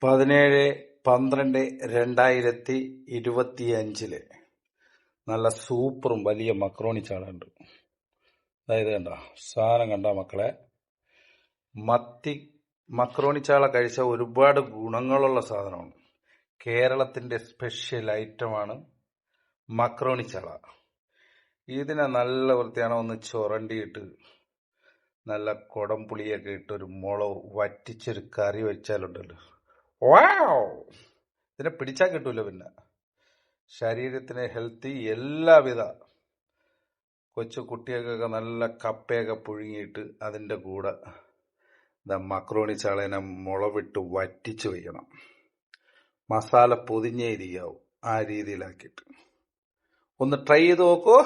17/12/2025 നല്ല സൂപ്പറും വലിയ മക്രോണി ചാള ഉണ്ട്. അതായത് കണ്ട സാധനം കണ്ട മക്കളെ, മക്രോണി ചാള കഴിച്ച ഒരുപാട് ഗുണങ്ങളുള്ള സാധനമാണ്. കേരളത്തിന്റെ സ്പെഷ്യൽ ഐറ്റമാണ് മക്രോണി ചാള. ഇതിനെ നല്ല വൃത്തിയാണ് ഒന്ന് ചുരണ്ടിയിട്ട് നല്ല കുടംപുളിയൊക്കെ ഇട്ട് ഒരു മുളക് വറ്റിച്ചൊരു കറി വെച്ചാലുണ്ടല്ലോ, വാവ്! ഇതിനെ പിടിച്ചാൽ കിട്ടൂല. പിന്നെ ശരീരത്തിന് ഹെൽത്തി, എല്ലാവിധ കൊച്ചു കുട്ടികൾക്കൊക്കെ നല്ല കപ്പയൊക്കെ പുഴുങ്ങിയിട്ട് അതിൻ്റെ കൂടെ മക്രോണി ചാളേനെ മുളവിട്ട് വറ്റിച്ച് വയ്ക്കണം. മസാല പൊതിഞ്ഞേ ഇരിക്കാവും, ആ രീതിയിലാക്കിയിട്ട് ഒന്ന് ട്രൈ ചെയ്ത് നോക്കൂ.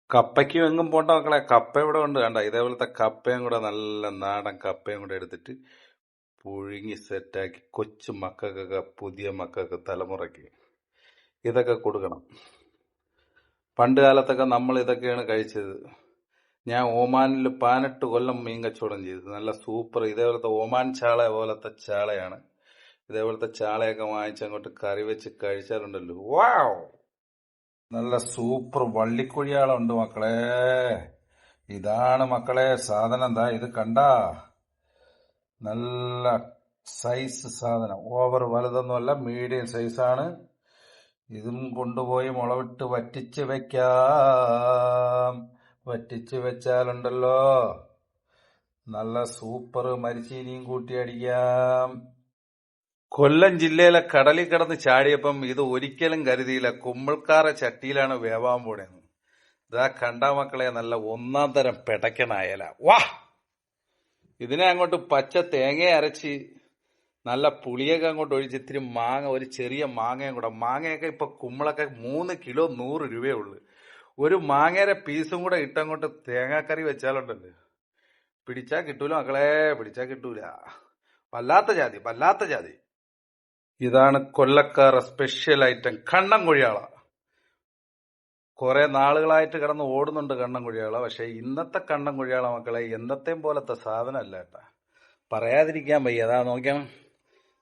കപ്പയ്ക്കും എങ്ങും പോണ്ട മക്കളെ, കപ്പ ഇവിടെ ഉണ്ട്. കണ്ട ഇതേപോലത്തെ കപ്പയും കൂടെ, നല്ല നാടൻ കപ്പയും കൂടെ എടുത്തിട്ട് പുഴുങ്ങി സെറ്റാക്കി കൊച്ചു മക്കൾക്കൊക്കെ, പുതിയ മക്കൾക്ക്, തലമുറയ്ക്ക് ഇതൊക്കെ കൊടുക്കണം. പണ്ട് കാലത്തൊക്കെ നമ്മൾ ഇതൊക്കെയാണ് കഴിച്ചത്. ഞാൻ ഒമാനിൽ 18 കൊല്ലം മീൻ കച്ചവടം ചെയ്തു. നല്ല സൂപ്പർ ഇതേപോലത്തെ ഒമാൻ ചാള പോലത്തെ ചാളയാണ്. ഇതേപോലത്തെ ചാളയൊക്കെ വാങ്ങിച്ചങ്ങോട്ട് കറി വെച്ച് കഴിച്ചാലുണ്ടല്ലോ, വാവ്! നല്ല സൂപ്പർ വള്ളിക്കുഴിയാളുണ്ട് മക്കളെ. ഇതാണ് മക്കളെ സാധനം. എന്താ ഇത് കണ്ട, നല്ല സൈസ് സാധനം. ഓവർ വലുതൊന്നുമല്ല, മീഡിയം സൈസാണ്. ഇതും കൊണ്ടുപോയി മുളവിട്ട് വറ്റിച്ച് വെക്കാം. വറ്റിച്ച് വെച്ചാലുണ്ടല്ലോ നല്ല സൂപ്പർ മരിച്ചീനിയും കൂട്ടി അടിക്കാം. കൊല്ലം ജില്ലയിലെ കടലിൽ കിടന്ന് ചാടിയപ്പം ഇത് ഒരിക്കലും കരുതിയില്ല കുമ്മിൾക്കാറ ചട്ടിയിലാണ് വേവാൻ പോണേന്ന്. ഇതാ കണ്ട മക്കളെ, നല്ല ഒന്നാം തരം പെടക്കണായല. വാ! ഇതിനെ അങ്ങോട്ട് പച്ച തേങ്ങ അരച്ച് നല്ല പുളിയൊക്കെ അങ്ങോട്ട് ഒഴിച്ച് ഇത്തിരി മാങ്ങ, ഒരു ചെറിയ മാങ്ങയും കൂടെ. മാങ്ങയൊക്കെ ഇപ്പൊ കുമ്പളൊക്കെ 3 കിലോ 100 രൂപയേ ഉള്ളു. ഒരു മാങ്ങയുടെ പീസും കൂടെ ഇട്ടങ്ങോട്ട് തേങ്ങാക്കറി വെച്ചാലുണ്ടല്ലോ, പിടിച്ചാ കിട്ടൂല മക്കളെ, പിടിച്ചാ കിട്ടൂല. വല്ലാത്ത ജാതി, വല്ലാത്ത ജാതി. ഇതാണ് കൊല്ലക്കാര സ്പെഷ്യൽ ഐറ്റം കണ്ണൻ കുഴിയാള. കുറെ നാളുകളായിട്ട് കിടന്ന് ഓടുന്നുണ്ട് കണ്ണൻ കുഴിയാള. പക്ഷെ ഇന്നത്തെ കണ്ണൻ കുഴിയാള മക്കളെ എന്നത്തെയും പോലത്തെ സാധനമല്ല കേട്ടാ, പറയാതിരിക്കാൻ വയ്യ. അതാ നോക്കിയാണ്,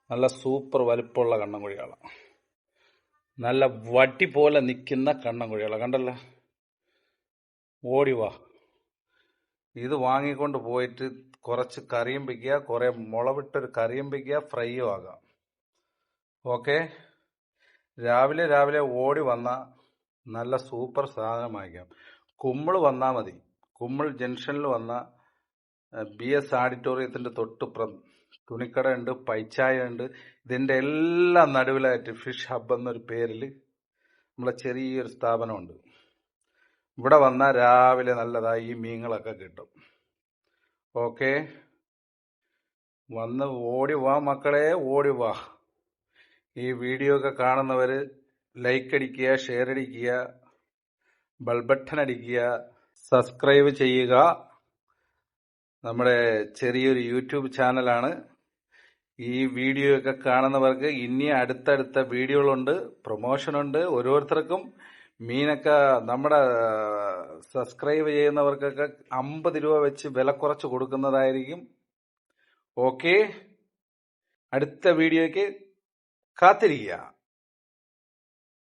നല്ല സൂപ്പർ വലിപ്പമുള്ള കണ്ണൻ കുഴിയാള, നല്ല വടി പോലെ നിൽക്കുന്ന കണ്ണൻ കുഴിയാള. കണ്ടല്ലോ, ഓടിവാ. ഇത് വാങ്ങിക്കൊണ്ട് പോയിട്ട് കുറച്ച് കറിയും വയ്ക്കുക, കുറെ മുളവിട്ടൊരു കറിയും വയ്ക്കുക, ഫ്രൈയും ആകാം. ഓക്കെ, രാവിലെ ഓടി വന്ന നല്ല സൂപ്പർ സാധനം വാങ്ങിക്കാം. കുമ്മിൾ വന്നാൽ മതി. കുമ്മിൾ ജംഗ്ഷനിൽ വന്ന BS ഓഡിറ്റോറിയത്തിന്റെ തൊട്ടുപുറം തുണിക്കട ഉണ്ട്, പൈച്ചായ ഉണ്ട്. ഇതിന്റെ എല്ലാം നടുവിലായിട്ട് ഫിഷ് ഹബ് എന്നൊരു പേരിൽ നമ്മളെ ചെറിയൊരു സ്ഥാപനമുണ്ട്. ഇവിടെ വന്നാൽ രാവിലെ നല്ലതായി ഈ മീനുകളൊക്കെ കിട്ടും. ഓക്കെ, വന്ന് ഓടി വാ മക്കളെ, ഓടി വാ. ഈ വീഡിയോ ഒക്കെ കാണുന്നവർ ലൈക്ക് അടിക്കുക, ഷെയർ അടിക്കുക, ബെൽബട്ടൺ അടിക്കുക, സബ്സ്ക്രൈബ് ചെയ്യുക. നമ്മുടെ ചെറിയൊരു യൂട്യൂബ് ചാനലാണ്. ഈ വീഡിയോ ഒക്കെ കാണുന്നവർക്ക് ഇനി അടുത്തടുത്ത വീഡിയോകളുണ്ട്, പ്രൊമോഷനുണ്ട്. ഓരോരുത്തർക്കും മീനൊക്കെ നമ്മുടെ സബ്സ്ക്രൈബ് ചെയ്യുന്നവർക്കൊക്കെ 50 രൂപ വെച്ച് വില കുറച്ച് കൊടുക്കുന്നതായിരിക്കും. ഓക്കെ, അടുത്ത വീഡിയോയ്ക്ക് കാത്തിരിക്കുക.